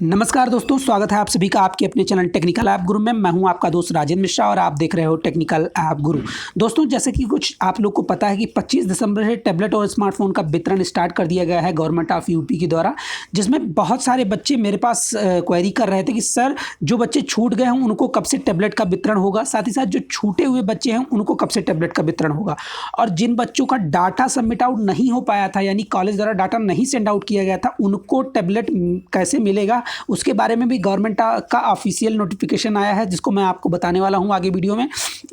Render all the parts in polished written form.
नमस्कार दोस्तों, स्वागत है आप सभी का आपके अपने चैनल टेक्निकल ऐप गुरु में। मैं हूं आपका दोस्त राजेंद्र मिश्रा और आप देख रहे हो टेक्निकल ऐप गुरु। दोस्तों, जैसे कि कुछ आप लोग को पता है कि 25 दिसंबर से टैबलेट और स्मार्टफोन का वितरण स्टार्ट कर दिया गया है गवर्नमेंट ऑफ यूपी के द्वारा, जिसमें बहुत सारे बच्चे मेरे पास क्वेरी कर रहे थे कि सर जो बच्चे छूट गए हैं उनको कब से टैबलेट का वितरण होगा, साथ ही साथ जो छूटे हुए बच्चे हैं उनको कब से टैबलेट का वितरण होगा, और जिन बच्चों का डाटा सबमिट आउट नहीं हो पाया था यानी कॉलेज द्वारा डाटा नहीं सेंड आउट किया गया था उनको टैबलेट कैसे मिलेगा, उसके बारे में भी गवर्नमेंट का ऑफिशियल नोटिफिकेशन आया है, जिसको मैं आपको बताने वाला हूं आगे वीडियो में।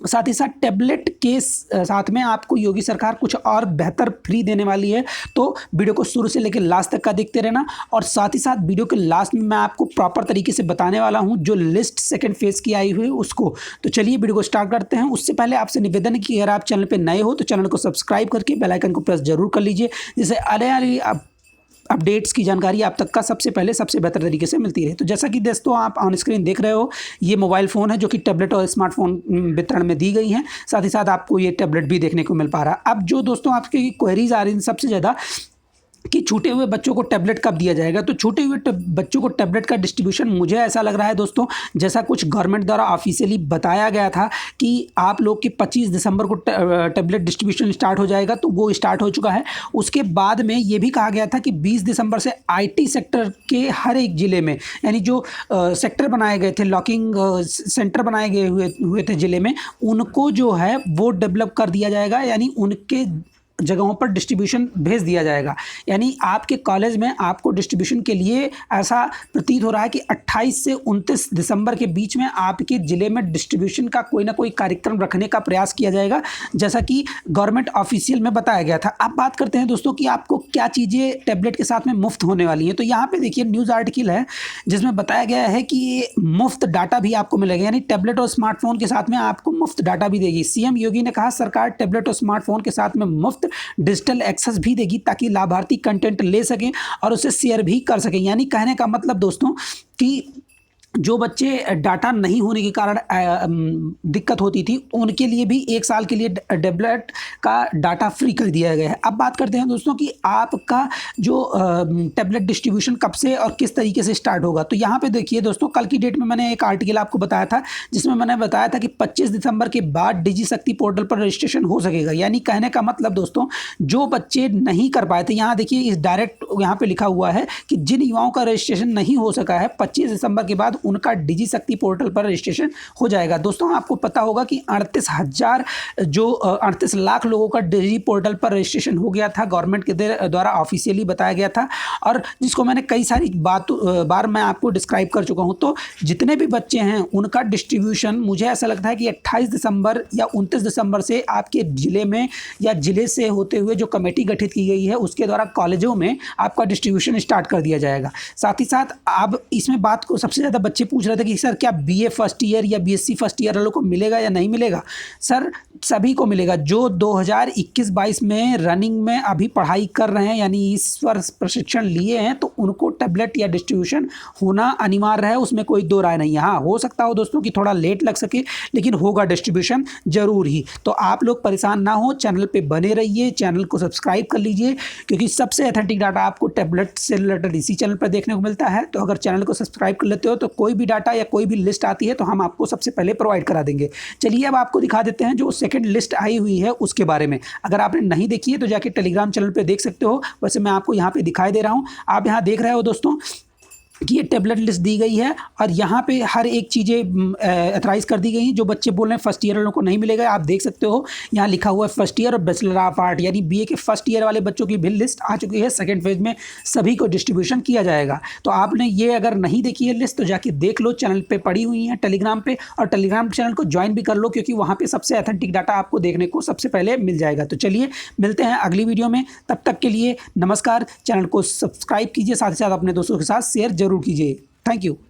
साथ ही साथ टैबलेट के साथ में आपको योगी सरकार कुछ और बेहतर फ्री देने वाली है, तो वीडियो को शुरू से लेकर लास्ट तक का देखते रहना। और साथ ही साथ वीडियो के लास्ट में मैं आपको प्रॉपर तरीके से बताने वाला हूं जो लिस्ट सेकेंड फेज की आई हुई है उसको। तो चलिए वीडियो को स्टार्ट करते हैं। उससे पहले आपसे निवेदन है कि अगर आप चैनल पर नए हो तो चैनल को सब्सक्राइब करके बेल आइकन को प्रेस जरूर कर लीजिए, जिससे आने वाली अपडेट्स की जानकारी आप तक का सबसे पहले सबसे बेहतर तरीके से मिलती रहे। तो जैसा कि दोस्तों आप ऑन स्क्रीन देख रहे हो, ये मोबाइल फ़ोन है जो कि टैबलेट और स्मार्टफोन वितरण में दी गई हैं। साथ ही साथ आपको ये टैबलेट भी देखने को मिल पा रहा है। अब जो दोस्तों आपकी क्वेरीज आ रही हैं सबसे ज़्यादा कि छूटे हुए बच्चों को टैबलेट कब दिया जाएगा, तो छूटे हुए बच्चों को टैबलेट का डिस्ट्रीब्यूशन मुझे ऐसा लग रहा है दोस्तों, जैसा कुछ गवर्नमेंट द्वारा ऑफिशियली बताया गया था कि आप लोग के 25 दिसंबर को टैबलेट डिस्ट्रीब्यूशन स्टार्ट हो जाएगा, तो वो स्टार्ट हो चुका है। उसके बाद में ये भी कहा गया था कि 20 दिसंबर से आईटी सेक्टर के हर एक ज़िले में, यानी जो सेक्टर बनाए गए थे, लॉकिंग सेंटर बनाए गए हुए थे ज़िले में, उनको जो है वो डेवलप कर दिया जाएगा, यानी उनके जगहों पर डिस्ट्रीब्यूशन भेज दिया जाएगा। यानी आपके कॉलेज में आपको डिस्ट्रीब्यूशन के लिए ऐसा प्रतीत हो रहा है कि 28 से 29 दिसंबर के बीच में आपके ज़िले में डिस्ट्रीब्यूशन का कोई ना कोई कार्यक्रम रखने का प्रयास किया जाएगा, जैसा कि गवर्नमेंट ऑफिशियल में बताया गया था। अब बात करते हैं दोस्तों कि आपको क्या चीज़ें टैबलेट के साथ में मुफ्त होने वाली हैं। तो यहाँ पर देखिए न्यूज़ आर्टिकल है जिसमें बताया गया है कि मुफ्त डाटा भी आपको मिलेगा, यानी टैबलेट और स्मार्टफोन के साथ में आपको मुफ्त डाटा भी देगी। सीएम योगी ने कहा सरकार टैबलेट और स्मार्टफोन के साथ में मुफ्त डिजिटल एक्सेस भी देगी ताकि लाभार्थी कंटेंट ले सकें और उसे शेयर भी कर सकें। यानी कहने का मतलब दोस्तों कि जो बच्चे डाटा नहीं होने के कारण दिक्कत होती थी उनके लिए भी 1 साल के लिए टैबलेट का डाटा फ्री कर दिया गया है। अब बात करते हैं दोस्तों कि आपका जो टैबलेट डिस्ट्रीब्यूशन कब से और किस तरीके से स्टार्ट होगा। तो यहाँ पे देखिए दोस्तों, कल की डेट में मैंने एक आर्टिकल आपको बताया था जिसमें मैंने बताया था कि 25 दिसंबर के बाद डिजी शक्ति पोर्टल पर रजिस्ट्रेशन हो सकेगा। यानी कहने का मतलब दोस्तों, जो बच्चे नहीं कर पाए थे, यहाँ देखिए इस डायरेक्ट यहाँ पर लिखा हुआ है कि जिन युवाओं का रजिस्ट्रेशन नहीं हो सका है 25 दिसंबर के बाद उनका डिजी शक्ति पोर्टल पर रजिस्ट्रेशन हो जाएगा। दोस्तों आपको पता होगा कि 38 लाख लोगों का डिजी पोर्टल पर रजिस्ट्रेशन हो गया था, गवर्नमेंट के द्वारा ऑफिशियली बताया गया था, और जिसको मैंने कई सारी बार मैं आपको डिस्क्राइब कर चुका हूं। तो जितने भी बच्चे हैं उनका डिस्ट्रीब्यूशन मुझे ऐसा लगता है कि 28 दिसंबर या 29 दिसंबर से आपके ज़िले में या ज़िले से होते हुए जो कमेटी गठित की गई है उसके द्वारा कॉलेजों में आपका डिस्ट्रीब्यूशन स्टार्ट कर दिया जाएगा। साथ ही साथ अब इसमें बात को सबसे ज़्यादा बच्चे पूछ रहे थे कि सर क्या बीए फर्स्ट ईयर या बीएससी फर्स्ट ईयर वालों को मिलेगा या नहीं मिलेगा। सर सभी को मिलेगा जो 2021-22 में रनिंग में अभी पढ़ाई कर रहे हैं, यानी इस वर्ष प्रशिक्षण लिए हैं, तो उनको टैबलेट या डिस्ट्रीब्यूशन होना अनिवार्य है, उसमें कोई दो राय नहीं है। हाँ, हो सकता हो दोस्तों कि थोड़ा लेट लग सके, लेकिन होगा डिस्ट्रीब्यूशन जरूर ही। तो आप लोग परेशान ना हो, चैनल पे बने रहिए, चैनल को सब्सक्राइब कर लीजिए, क्योंकि सबसे अथेंटिक डाटा आपको टैबलेट से रिलेटेड इसी चैनल पर देखने को मिलता है। तो अगर चैनल को सब्सक्राइब कर लेते हो तो कोई भी डाटा या कोई भी लिस्ट आती है तो हम आपको सबसे पहले प्रोवाइड करा देंगे। चलिए अब आपको दिखा देते हैं जो सेकंड लिस्ट आई हुई है उसके बारे में। अगर आपने नहीं देखी है तो जाके टेलीग्राम चैनल पे देख सकते हो, वैसे मैं आपको यहाँ पे दिखाई दे रहा हूँ। आप यहाँ देख रहे हो दोस्तों कि ये टैबलेट लिस्ट दी गई है और यहाँ पे हर एक चीज़ें अथराइज कर दी गई हैं। जो बच्चे बोल रहे हैं फर्स्ट ईयर वालों को नहीं मिलेगा, आप देख सकते हो यहाँ लिखा हुआ है फर्स्ट ईयर और बैचलर ऑफ आर्ट, यानी बीए के फर्स्ट ईयर वाले बच्चों की भी लिस्ट आ चुकी है। सेकंड फेज में सभी को डिस्ट्रीब्यूशन किया जाएगा। तो आपने ये अगर नहीं देखी है लिस्ट तो जाके देख लो, चैनल पर पड़ी हुई है टेलीग्राम पर, और टेलीग्राम चैनल को ज्वाइन भी कर लो, क्योंकि वहाँ पर सबसे अथेंटिक डाटा आपको देखने को सबसे पहले मिल जाएगा। तो चलिए मिलते हैं अगली वीडियो में, तब तक के लिए नमस्कार। चैनल को सब्सक्राइब कीजिए, साथ ही साथ अपने दोस्तों के साथ शेयर जरूर कीजिए। Thank you.